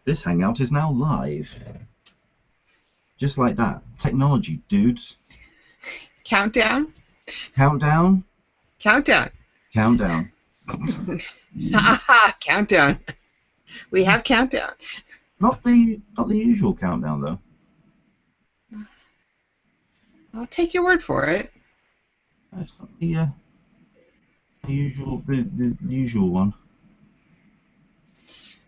This hangout is now live. Just like that. Technology, dudes. Countdown? Countdown? Countdown. Countdown. Countdown. We have countdown. Not the usual countdown though. I'll take your word for it. It's not the usual one.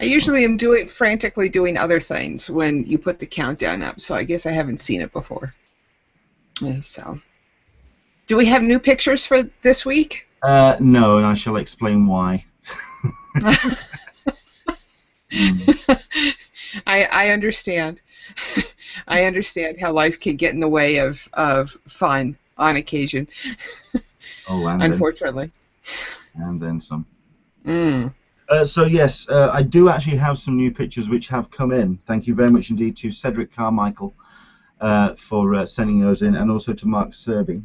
I usually am frantically doing other things when you put the countdown up, so I guess I haven't seen it before. So, do we have new pictures for this week? No, and I shall explain why. I understand. I understand how life can get in the way of fun on occasion. Oh, and unfortunately. And then some. Mm. So yes, I do actually have some new pictures which have come in. Thank you very much indeed to Cedric Carmichael for sending those in, and also to Mark Serby.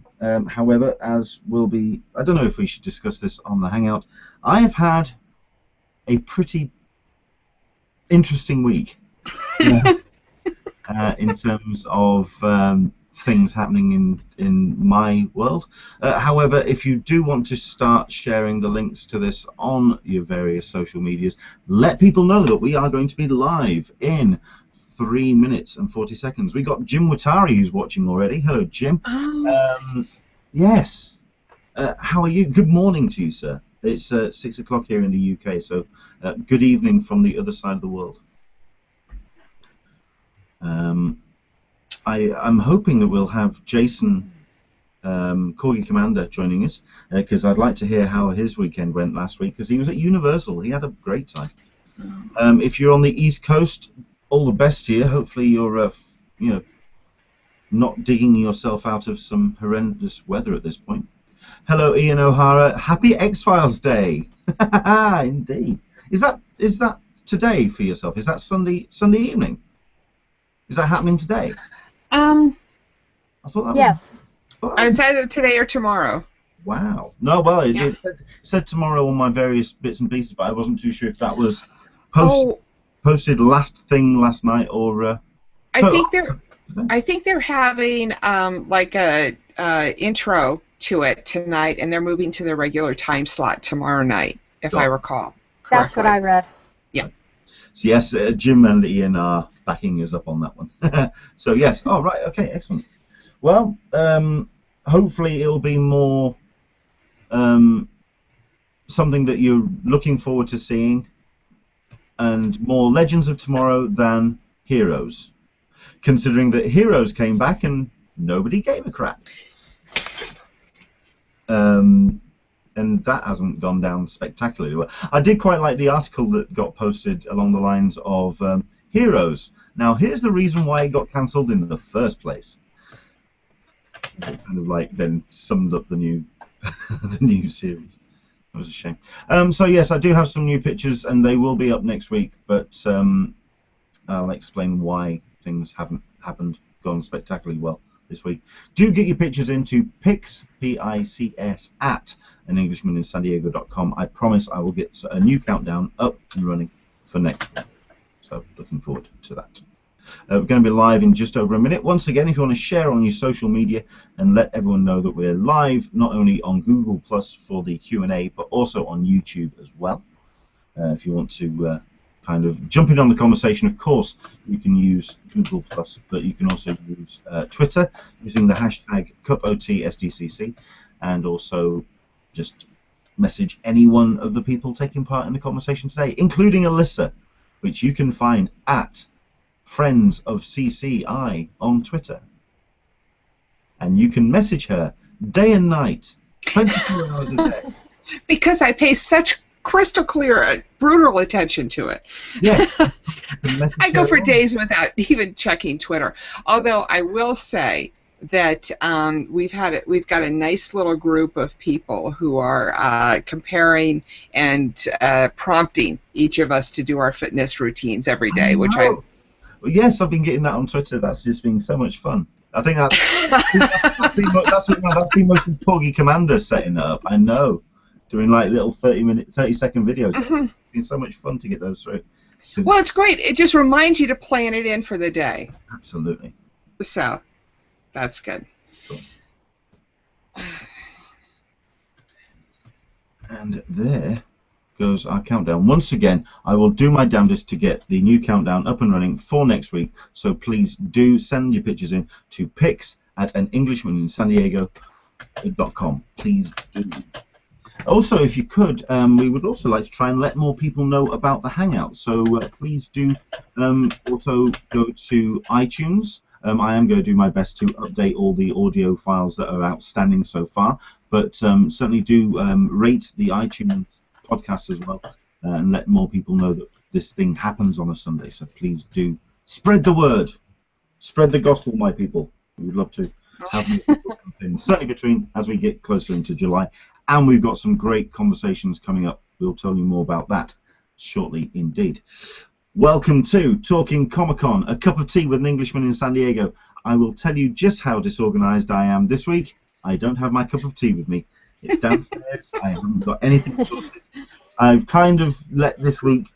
However, as will be, I don't know if we should discuss this on the Hangout. I have had a pretty interesting week in terms of things happening in my world. However, if you do want to start sharing the links to this on your various social medias, let people know that we are going to be live in 3 minutes and 40 seconds. We got Jim Watari who's watching already. Hello, Jim. Yes. How are you? Good morning to you, sir. It's 6 o'clock here in the UK, so good evening from the other side of the world. I'm hoping that we'll have Jason, Corgi Commander, joining us, because I'd like to hear how his weekend went last week, because he was at Universal. He had a great time. If you're on the East Coast, all the best to you. Hopefully you're not digging yourself out of some horrendous weather at this point. Hello, Ian O'Hara. Happy X-Files Day. Indeed. Is that today for yourself? Is that Sunday evening? Is that happening today? I thought that yes. It's either today or tomorrow. Wow. No, well, it said tomorrow on my various bits and pieces, but I wasn't too sure if that was posted last night or. I think they're having like a intro to it tonight, and they're moving to their regular time slot tomorrow night, if I recall correctly. That's what I read. Yeah. So yes, Jim and Ian are backing us up on that one. So yes. Oh right. Okay. Excellent. Well, hopefully it'll be more something that you're looking forward to seeing, and more Legends of Tomorrow than Heroes, considering that Heroes came back and nobody gave a crap. And that hasn't gone down spectacularly well. I did quite like the article that got posted along the lines of Heroes. Now, here's the reason why it got cancelled in the first place. It kind of like then summed up the new the new series. That was a shame. So yes, I do have some new pictures, and they will be up next week. But I'll explain why things haven't gone spectacularly well this week. Do get your pictures into pics, P-I-C-S, at anenglishmaninsandiego.com. I promise I will get a new countdown up and running for next week. So looking forward to that. We're going to be live in just over a minute. Once again, if you want to share on your social media and let everyone know that we're live, not only on Google Plus for the Q&A, but also on YouTube as well. If you want to kind of jump in on the conversation, of course, you can use Google Plus, but you can also use Twitter using the hashtag #CupOTSDCC, and also just message any one of the people taking part in the conversation today, including Alyssa, which you can find at Friends of CCI on Twitter. And you can message her day and night, 24 hours a day. Because I pay such crystal clear, brutal attention to it. Yes. I go for days without even checking Twitter. Although I will say that we've got a nice little group of people who are comparing and prompting each of us to do our fitness routines every day, which I. Well, yes, I've been getting that on Twitter. That's just been so much fun. I think that's been mostly Porgy Commander setting it up. I know, doing like little 30-second videos. Mm-hmm. It's been so much fun to get those through. Well, it's great. It just reminds you to plan it in for the day. Absolutely. So, that's good. Cool. And there goes our countdown. Once again, I will do my damnedest to get the new countdown up and running for next week. So please do send your pictures in to pics@anenglishmaninsandiego.com. Please do. Also, if you could, we would also like to try and let more people know about the Hangout. So please do also go to iTunes. I am going to do my best to update all the audio files that are outstanding so far, but certainly do rate the iTunes podcast as well and let more people know that this thing happens on a Sunday. So please do spread the word. Spread the gospel, my people. We would love to have more people come in, certainly between as we get closer into July. And we've got some great conversations coming up. We'll tell you more about that shortly indeed. Welcome to Talking Comic-Con, a cup of tea with an Englishman in San Diego. I will tell you just how disorganized I am this week. I don't have my cup of tea with me. It's downstairs. I haven't got anything sorted. I've kind of let this week...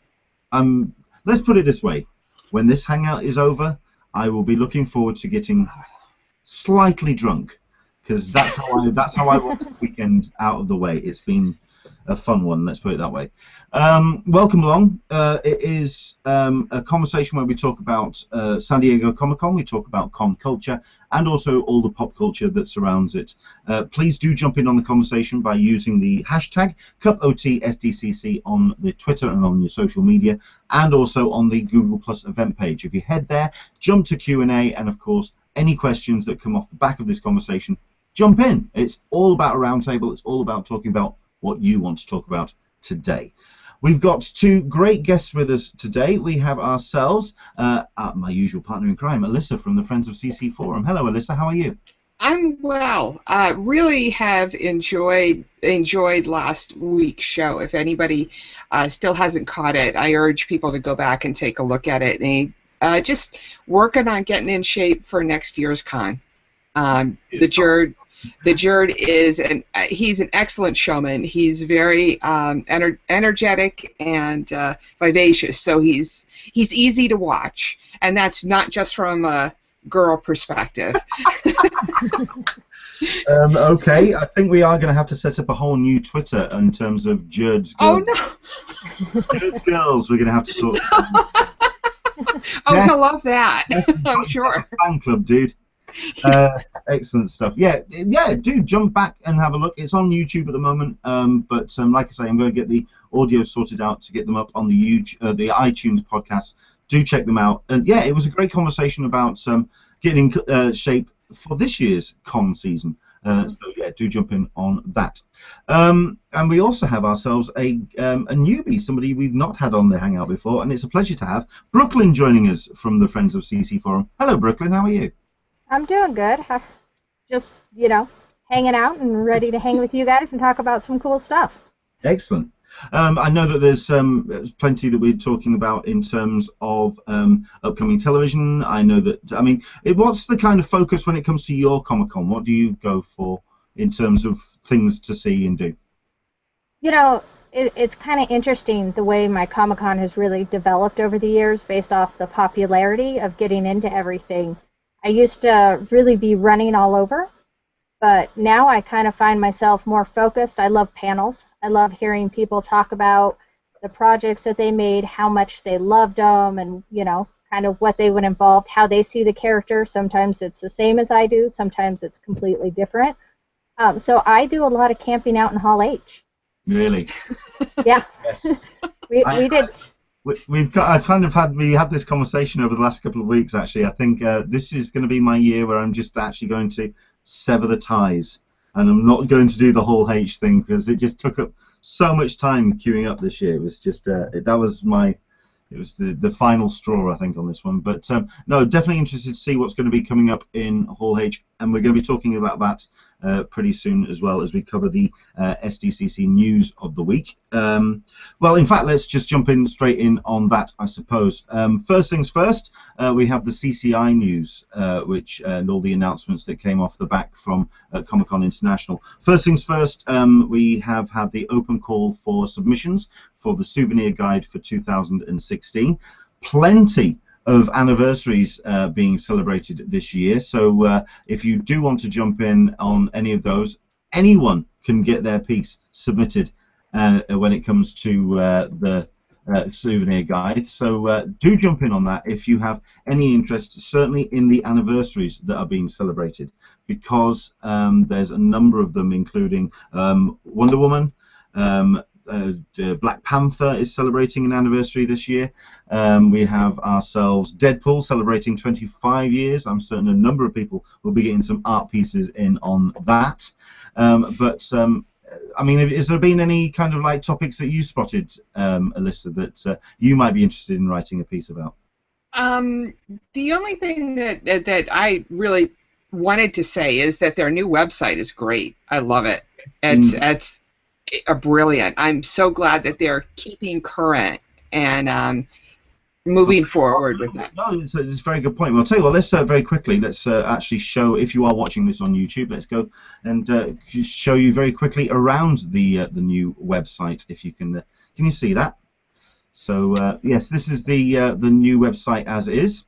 let's put it this way. When this hangout is over, I will be looking forward to getting slightly drunk. Because that's how I want the weekend out of the way. It's been a fun one, let's put it that way. Welcome along. It is a conversation where we talk about San Diego Comic-Con, we talk about con culture, and also all the pop culture that surrounds it. Please do jump in on the conversation by using the hashtag CupOTSDCC on the Twitter and on your social media, and also on the Google Plus event page. If you head there, jump to Q&A, and of course, any questions that come off the back of this conversation, jump in. It's all about a roundtable. It's all about talking about what you want to talk about today. We've got two great guests with us today. We have ourselves, my usual partner in crime, Alyssa from the Friends of CC Forum. Hello, Alyssa. How are you? I'm well. Really have enjoyed last week's show. If anybody still hasn't caught it, I urge people to go back and take a look at it. And just working on getting in shape for next year's con. The Jerd is he's an excellent showman. He's very energetic and vivacious. So he's easy to watch, and that's not just from a girl perspective. Okay, I think we are going to have to set up a whole new Twitter in terms of Jerd's girls. Oh no! Jerd's girls. We're going to have to sort. Oh, yeah. He'll love that. I'm sure. Fan club, dude. Excellent stuff. Yeah, do jump back and have a look. It's on YouTube at the moment, but like I say, I'm going to get the audio sorted out to get them up on the iTunes podcast. Do check them out. And yeah, it was a great conversation about getting in shape for this year's con season. So yeah, do jump in on that. And we also have ourselves a newbie, somebody we've not had on the Hangout before, and it's a pleasure to have Brooklyn joining us from the Friends of CC Forum. Hello, Brooklyn. How are you? I'm doing good. Just, hanging out and ready to hang with you guys and talk about some cool stuff. Excellent. I know that there's plenty that we're talking about in terms of upcoming television. I know that, what's the kind of focus when it comes to your Comic-Con? What do you go for in terms of things to see and do? It's kind of interesting the way my Comic-Con has really developed over the years based off the popularity of getting into everything. I used to really be running all over, but now I kind of find myself more focused. I love panels. I love hearing people talk about the projects that they made, how much they loved them, and, kind of what they would involve, how they see the character. Sometimes it's the same as I do. Sometimes it's completely different. So I do a lot of camping out in Hall H. Really? Yeah. Yes. we did. We had this conversation over the last couple of weeks. Actually, I think this is going to be my year where I'm just actually going to sever the ties, and I'm not going to do the whole H thing because it just took up so much time queuing up this year. It was just it was the final straw, I think, on this one. But no, definitely interested to see what's going to be coming up in Hall H, and we're going to be talking about that pretty soon, as well as we cover the SDCC news of the week. Well, in fact, let's just jump in straight in on that, I suppose. First things first, we have the CCI news, which and all the announcements that came off the back from Comic-Con International. First things first, we have had the open call for submissions for the souvenir guide for 2016. Plenty of anniversaries being celebrated this year, so if you do want to jump in on any of those, anyone can get their piece submitted when it comes to the souvenir guide, so do jump in on that if you have any interest, certainly in the anniversaries that are being celebrated, because there's a number of them, including Wonder Woman, Black Panther is celebrating an anniversary this year. We have ourselves Deadpool celebrating 25 years. I'm certain a number of people will be getting some art pieces in on that. I mean, has there been any kind of like topics that you spotted, Alyssa, that you might be interested in writing a piece about? The only thing that I really wanted to say is that their new website is great. I love it. It's brilliant. I'm so glad that they're keeping current and moving forward with that. No, it's a very good point. Well, I'll tell you what, let's very quickly, let's actually show, if you are watching this on YouTube, let's go and just show you very quickly around the new website, if you can you see that? So yes, this is the new website as is.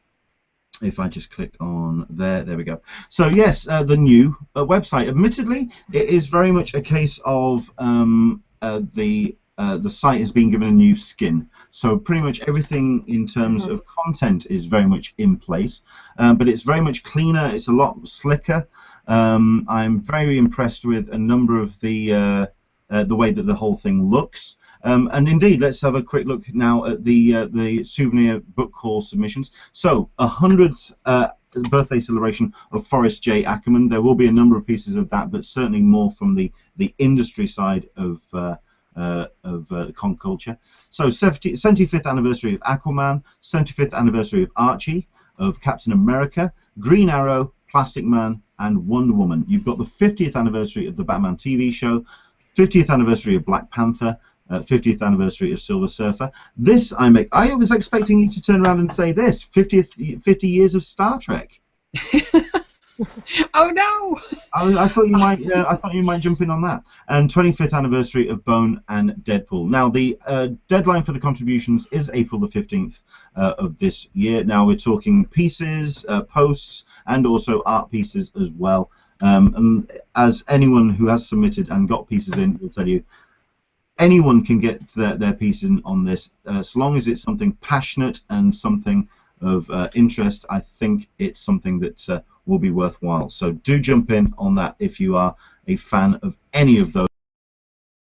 If I just click on there we go. So yes, the new website. Admittedly, it is very much a case of the site has been given a new skin. So pretty much everything in terms of content is very much in place, but it's very much cleaner. It's a lot slicker. I'm very impressed with a number of the way that the whole thing looks. And indeed, let's have a quick look now at the souvenir book call submissions. So, 100th birthday celebration of Forrest J. Ackerman. There will be a number of pieces of that, but certainly more from the industry side of con culture. So, 75th anniversary of Aquaman, 75th anniversary of Archie, of Captain America, Green Arrow, Plastic Man, and Wonder Woman. You've got the 50th anniversary of the Batman TV show, 50th anniversary of Black Panther, 50th anniversary of Silver Surfer. This I was expecting you to turn around and say this: 50 years of Star Trek. Oh no! I thought you might. I thought you might jump in on that. And 25th anniversary of Bone and Deadpool. Now the deadline for the contributions is April the 15th of this year. Now we're talking pieces, posts, and also art pieces as well. And as anyone who has submitted and got pieces in will tell you, anyone can get their piece in on this, so long as it's something passionate and something of interest. I think it's something that will be worthwhile. So do jump in on that if you are a fan of any of those.